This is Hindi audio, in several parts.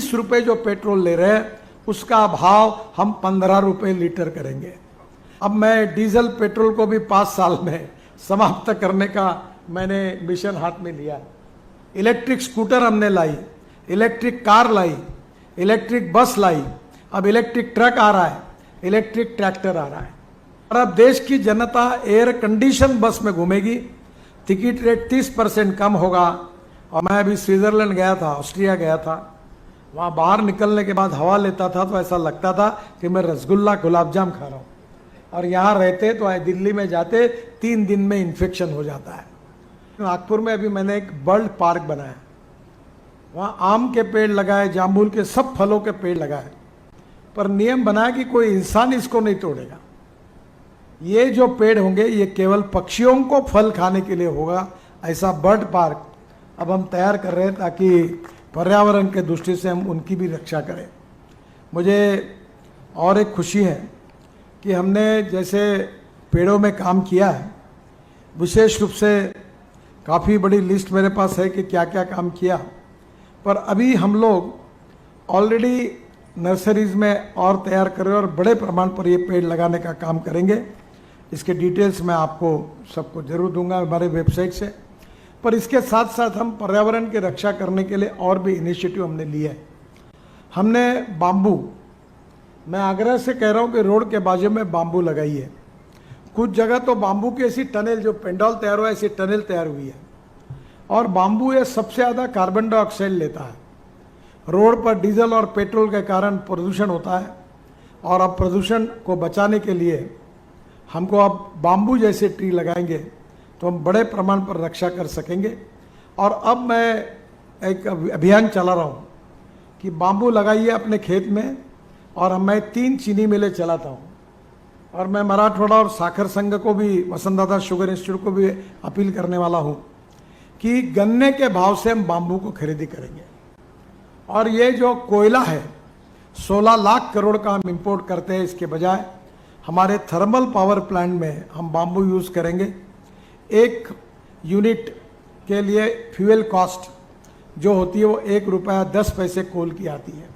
30 रुपए जो पेट्रोल ले रहे हैं उसका भाव हम 15 रुपए लीटर करेंगे। अब मैं डीजल पेट्रोल को भी 5 साल में समाप्त करने का मैंने मिशन हाथ में लिया। इलेक्ट्रिक स्कूटर हमने लाई, इलेक्ट्रिक कार लाई, इलेक्ट्रिक बस लाई, अब इलेक्ट्रिक ट्रक आ रहा है, इलेक्ट्रिक ट्रैक्टर आ रहा है। और अब देश की जनता एयर कंडीशन बस में घूमेगी, टिकट रेट 30% कम होगा। और मैं अभी स्विट्जरलैंड गया था, ऑस्ट्रिया गया था, वहाँ बाहर निकलने के बाद हवा लेता था तो ऐसा लगता था कि मैं रसगुल्ला गुलाब जाम खा रहा हूँ। और यहाँ रहते तो दिल्ली में जाते 3 दिन में इन्फेक्शन हो जाता है। नागपुर में अभी मैंने एक बर्ड पार्क बनाया, वहाँ आम के पेड़ लगाए, जामुन के सब फलों के पेड़ लगाए, पर नियम बनाया कि कोई इंसान इसको नहीं तोड़ेगा। ये जो पेड़ होंगे ये केवल पक्षियों को फल खाने के लिए होगा। ऐसा बर्ड पार्क अब हम तैयार कर रहे हैं ताकि पर्यावरण के दृष्टि से हम उनकी भी रक्षा करें। मुझे और एक खुशी है कि हमने जैसे पेड़ों में काम किया है, विशेष रूप से काफ़ी बड़ी लिस्ट मेरे पास है कि क्या क्या काम किया, पर अभी हम लोग ऑलरेडी नर्सरीज में और तैयार कर रहे हैं और बड़े प्रमाण पर ये पेड़ लगाने का काम करेंगे। इसके डिटेल्स मैं आपको सबको जरूर दूंगा हमारे वेबसाइट से। पर इसके साथ साथ हम पर्यावरण की रक्षा करने के लिए और भी इनिशिएटिव हमने लिए है। हमने बाम्बू, मैं आग्रह से कह रहा हूँ कि रोड के बाजू में बाम्बू लगाइए। कुछ जगह तो बाम्बू की ऐसी टनल, जो पेंडॉल तैयार हुआ है ऐसी टनल तैयार हुई है। और बाम्बू ये सबसे ज़्यादा कार्बन डाइऑक्साइड लेता है। रोड पर डीजल और पेट्रोल के कारण प्रदूषण होता है, और अब प्रदूषण को बचाने के लिए हमको अब बाम्बू जैसे ट्री लगाएंगे तो हम बड़े प्रमाण पर रक्षा कर सकेंगे। और अब मैं एक अभियान चला रहा हूँ कि बाम्बू लगाइए अपने खेत में, और मैं 3 चीनी मिलें चलाता हूँ। और मैं मराठवाड़ा और साखर संघ को भी, वसंतदाता शुगर इंस्टीट्यूट को भी अपील करने वाला हूँ कि गन्ने के भाव से हम बाम्बू को खरीदी करेंगे। और ये जो कोयला है 16 लाख करोड़ का हम इंपोर्ट करते हैं, इसके बजाय हमारे थर्मल पावर प्लांट में हम बाम्बू यूज़ करेंगे। 1 यूनिट के लिए फ्यूल कॉस्ट जो होती है वो 1 रुपया 10 पैसे कोल की आती है।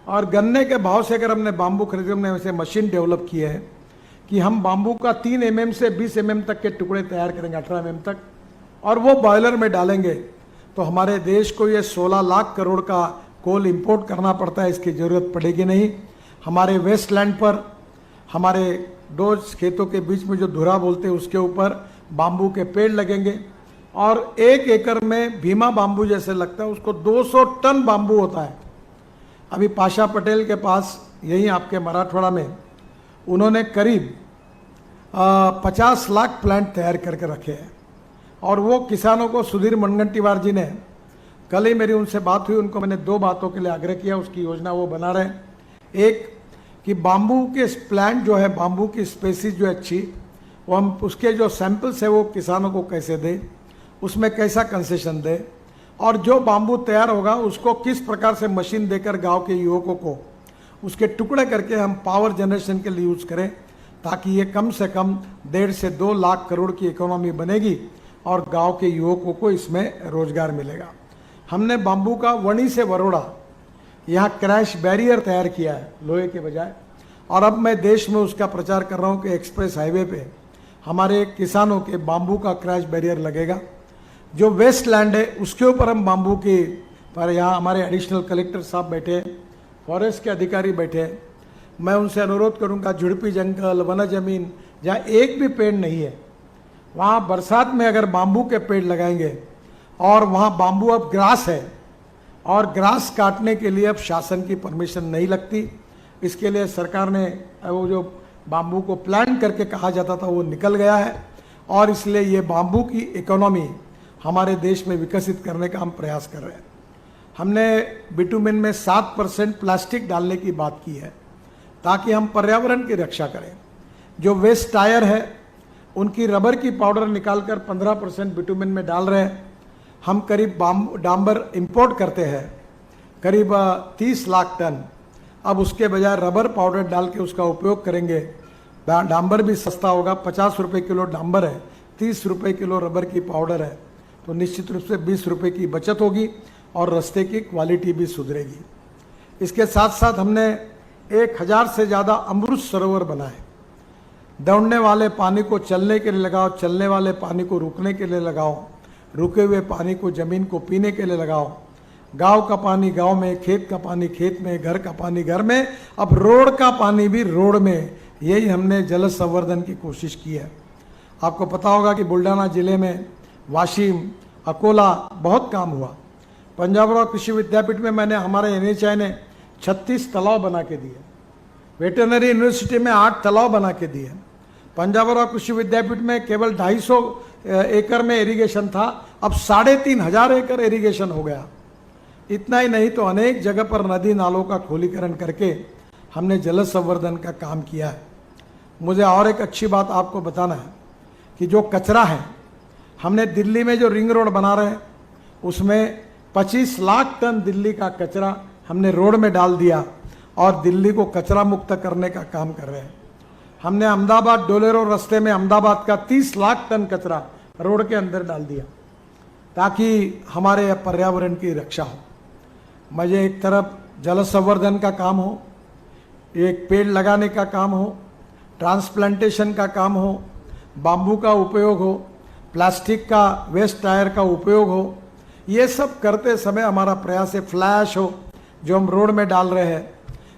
और गन्ने के भाव से अगर हमने बाम्बू खरीदे, हमने वैसे मशीन डेवलप की है कि हम बाम्बू का 3 mm से 20 mm तक के टुकड़े तैयार करेंगे, 18 mm तक, और वो बॉयलर में डालेंगे तो हमारे देश को ये 16 लाख करोड़ का कोल इंपोर्ट करना पड़ता है, इसकी ज़रूरत पड़ेगी नहीं। हमारे वेस्ट लैंड पर, हमारे 2 खेतों के बीच में जो धुरा बोलते हैं उसके ऊपर बाम्बू के पेड़ लगेंगे। और 1 एकड़ में भीमा बाम्बू जैसे लगता है, उसको 200 टन बाम्बू होता है। अभी पाशा पटेल के पास यहीं आपके मराठवाड़ा में उन्होंने करीब 50 लाख प्लांट तैयार करके रखे हैं। और वो किसानों को, सुधीर मुनगंटीवार जी ने, कल ही मेरी उनसे बात हुई, उनको मैंने 2 बातों के लिए आग्रह किया, उसकी योजना वो बना रहे हैं। एक कि बाम्बू के प्लांट जो है, बाम्बू की स्पेसीज जो है अच्छी, वो हम उसके जो सैंपल्स है वो किसानों को कैसे दें, उसमें कैसा कंसेशन दें, और जो बाम्बू तैयार होगा उसको किस प्रकार से मशीन देकर गांव के युवकों को उसके टुकड़े करके हम पावर जनरेशन के लिए यूज़ करें, ताकि ये कम से कम 1.5 से 2 लाख करोड़ की इकोनॉमी बनेगी और गांव के युवकों को इसमें रोजगार मिलेगा। हमने बाम्बू का वणी से वरोड़ा यहाँ क्रैश बैरियर तैयार किया है लोहे के बजाय, और अब मैं देश में उसका प्रचार कर रहा हूँ कि एक्सप्रेस हाईवे पे हमारे किसानों के बाम्बू का क्रैश बैरियर लगेगा। जो वेस्ट लैंड है उसके ऊपर हम बाम्बू की, पर यहाँ हमारे एडिशनल कलेक्टर साहब बैठे हैं, फॉरेस्ट के अधिकारी बैठे हैं, मैं उनसे अनुरोध करूँगा झुड़पी जंगल, वन जमीन जहाँ एक भी पेड़ नहीं है, वहाँ बरसात में अगर बाम्बू के पेड़ लगाएंगे, और वहाँ बाम्बू अब ग्रास है, और ग्रास काटने के लिए अब शासन की परमिशन नहीं लगती। इसके लिए सरकार ने वो जो बाम्बू को प्लांट करके कहा जाता था वो निकल गया है, और इसलिए ये बाम्बू की इकोनॉमी हमारे देश में विकसित करने का हम प्रयास कर रहे हैं। हमने बिटुमेन में 7% प्लास्टिक डालने की बात की है, ताकि हम पर्यावरण की रक्षा करें। जो वेस्ट टायर है उनकी रबर की पाउडर निकालकर 15% बिटुमेन में डाल रहे हैं। हम करीब डांबर इंपोर्ट करते हैं, करीब 30 लाख टन। अब उसके बजाय रबर पाउडर डाल के उसका उपयोग करेंगे। डांबर भी सस्ता होगा, 50 रुपये किलो डांबर है, 30 रुपये किलो रबर की पाउडर है, तो निश्चित रूप से 20 रुपये की बचत होगी और रास्ते की क्वालिटी भी सुधरेगी। इसके साथ साथ हमने 1000 से ज़्यादा अमृत सरोवर बनाए। दौड़ने वाले पानी को चलने के लिए लगाओ, चलने वाले पानी को रुकने के लिए लगाओ, रुके हुए पानी को ज़मीन को पीने के लिए लगाओ। गांव का पानी गांव में, खेत का पानी खेत में, घर का पानी घर में, अब रोड का पानी भी रोड में। यही हमने जल संवर्धन की कोशिश की है। आपको पता होगा कि बुल्ढाना जिले में वाशिम, अकोला बहुत काम हुआ। पंजाबराव कृषि विद्यापीठ में मैंने हमारे NHI ने 36 तालाब बना के दिए। वेटरनरी यूनिवर्सिटी में 8 तालाब बना के दिए। पंजाबराव कृषि विद्यापीठ में केवल 250 एकड़ में इरिगेशन था, अब 3500 एकड़ इरिगेशन हो गया। इतना ही नहीं तो अनेक जगह पर नदी नालों का खोलीकरण करके हमने जल संवर्धन का काम किया है। मुझे और एक अच्छी बात आपको बताना है कि जो कचरा है, हमने दिल्ली में जो रिंग रोड बना रहे हैं उसमें 25 लाख टन दिल्ली का कचरा हमने रोड में डाल दिया और दिल्ली को कचरा मुक्त करने का काम कर रहे हैं। हमने अहमदाबाद डोलेरो रास्ते में अहमदाबाद का 30 लाख टन कचरा रोड के अंदर डाल दिया ताकि हमारे पर्यावरण की रक्षा हो। मुझे एक तरफ जल संवर्धन का काम हो, एक पेड़ लगाने का काम हो, ट्रांसप्लांटेशन का काम हो, बाम्बू का उपयोग हो, प्लास्टिक का वेस्ट टायर का उपयोग हो, ये सब करते समय हमारा प्रयास है फ्लैश हो जो हम रोड में डाल रहे हैं।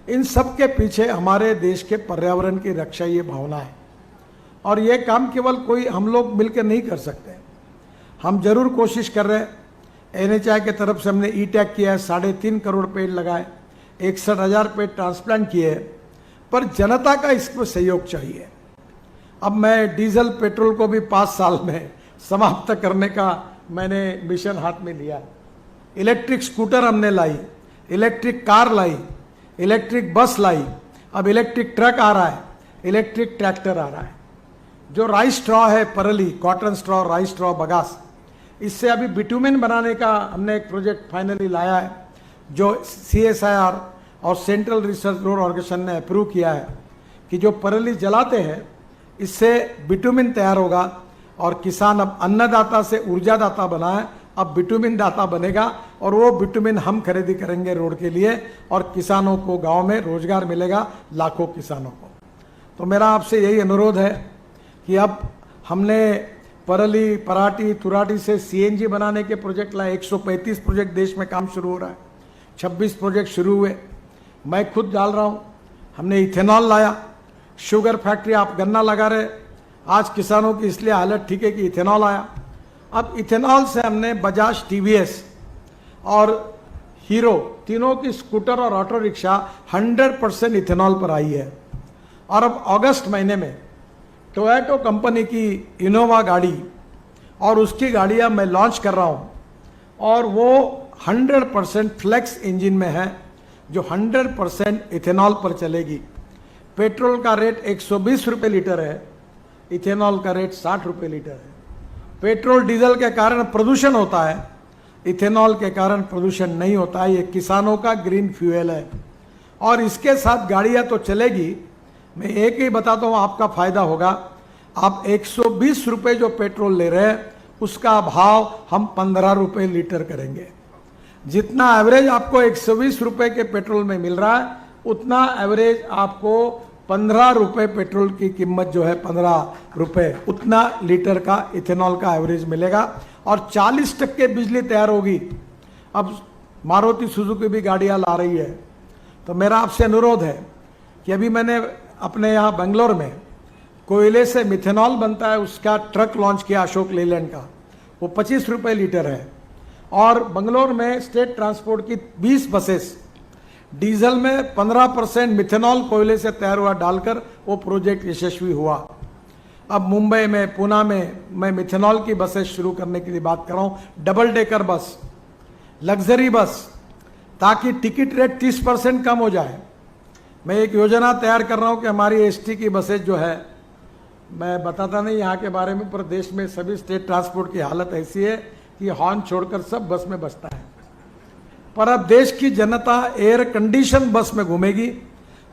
इन सब के पीछे हमारे देश के पर्यावरण की रक्षा ये भावना है और ये काम केवल कोई हम लोग मिलकर नहीं कर सकते। हम जरूर कोशिश कर रहे हैं। NHI के तरफ से हमने E-Tech किया है, 3.5 करोड़ पेड़ लगाए, 61,000 पेड़ ट्रांसप्लांट किए, पर जनता का इसमें सहयोग चाहिए। अब मैं डीजल पेट्रोल को भी 5 साल में समाप्त करने का मैंने मिशन हाथ में लिया। इलेक्ट्रिक स्कूटर हमने लाई, इलेक्ट्रिक कार लाई, इलेक्ट्रिक बस लाई, अब इलेक्ट्रिक ट्रक आ रहा है, इलेक्ट्रिक ट्रैक्टर आ रहा है। जो राइस स्ट्रॉ है परली, cotton straw, rice straw, bagasse, इससे अभी बिटुमेन बनाने का हमने एक प्रोजेक्ट फाइनली लाया है जो CSIR और सेंट्रल रिसर्च रोड ऑर्गेनाइजेशन ने अप्रूव किया है कि जो परली जलाते हैं इससे बिटुमेन तैयार होगा और किसान अब अन्नदाता से ऊर्जादाता बना है, अब बिटुमेन दाता बनेगा और वो बिटुमेन हम खरीदी करेंगे रोड के लिए और किसानों को गांव में रोजगार मिलेगा, लाखों किसानों को। तो मेरा आपसे यही अनुरोध है कि अब हमने परली, पराठी, तुराठी से CNG बनाने के प्रोजेक्ट लाए। 135 प्रोजेक्ट देश में काम शुरू हो रहा है, 26 प्रोजेक्ट शुरू हुए, मैं खुद डाल रहा हूँ। हमने इथेनॉल लाया, शुगर फैक्ट्री, आप गन्ना लगा रहे, आज किसानों की इसलिए हालत ठीक है कि इथेनॉल आया। अब इथेनॉल से हमने बजाज, TVS और हीरो तीनों की स्कूटर और ऑटो रिक्शा 100% इथेनॉल पर आई है। और अब अगस्त महीने में टोयोटो कंपनी की इनोवा गाड़ी और उसकी गाड़ियां मैं लॉन्च कर रहा हूं और वो 100% फ्लेक्स इंजन में है जो 100% इथेनॉल पर चलेगी। पेट्रोल का रेट 120 रुपये लीटर है, इथेनॉल का रेट 60 रुपये लीटर है। पेट्रोल डीजल के कारण प्रदूषण होता है, इथेनॉल के कारण प्रदूषण नहीं होता है। ये किसानों का ग्रीन फ्यूल है और इसके साथ गाड़ियां तो चलेगी। मैं एक ही बताता हूँ, आपका फायदा होगा। आप 120 रुपये जो पेट्रोल ले रहे हैं उसका भाव हम 15 रुपये लीटर करेंगे। जितना एवरेज आपको 120 रुपये के पेट्रोल में मिल रहा है उतना एवरेज आपको 15 रुपये पेट्रोल की कीमत जो है 15 रुपये, उतना लीटर का इथेनॉल का एवरेज मिलेगा और 40% बिजली तैयार होगी। अब मारुति सुजुकी भी गाड़ियाँ ला रही है। तो मेरा आपसे अनुरोध है कि अभी मैंने अपने यहाँ बेंगलोर में कोयले से मिथेनॉल बनता है उसका ट्रक लॉन्च किया, अशोक लेलैंड का, वो 25 रुपये लीटर है। और बेंगलोर में स्टेट ट्रांसपोर्ट की 20 बसेस डीजल में 15% मिथेनॉल कोयले से तैयार हुआ डालकर वो प्रोजेक्ट यशस्वी हुआ। अब मुंबई में, पुणे में मैं मिथेनॉल की बसेस शुरू करने की बात कर रहा हूँ, double decker bus, luxury bus, ताकि टिकट रेट 30% कम हो जाए। मैं एक योजना तैयार कर रहा हूँ कि हमारी ST की बसेस जो है, मैं बताता नहीं यहाँ के बारे में, पर देश में सभी स्टेट ट्रांसपोर्ट की हालत ऐसी है कि हॉर्न छोड़कर सब बस में बजता है। पर अब देश की जनता एयर कंडीशन बस में घूमेगी,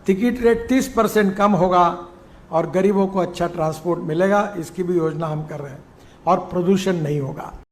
टिकट रेट 30% कम होगा और गरीबों को अच्छा ट्रांसपोर्ट मिलेगा। इसकी भी योजना हम कर रहे हैं और प्रदूषण नहीं होगा।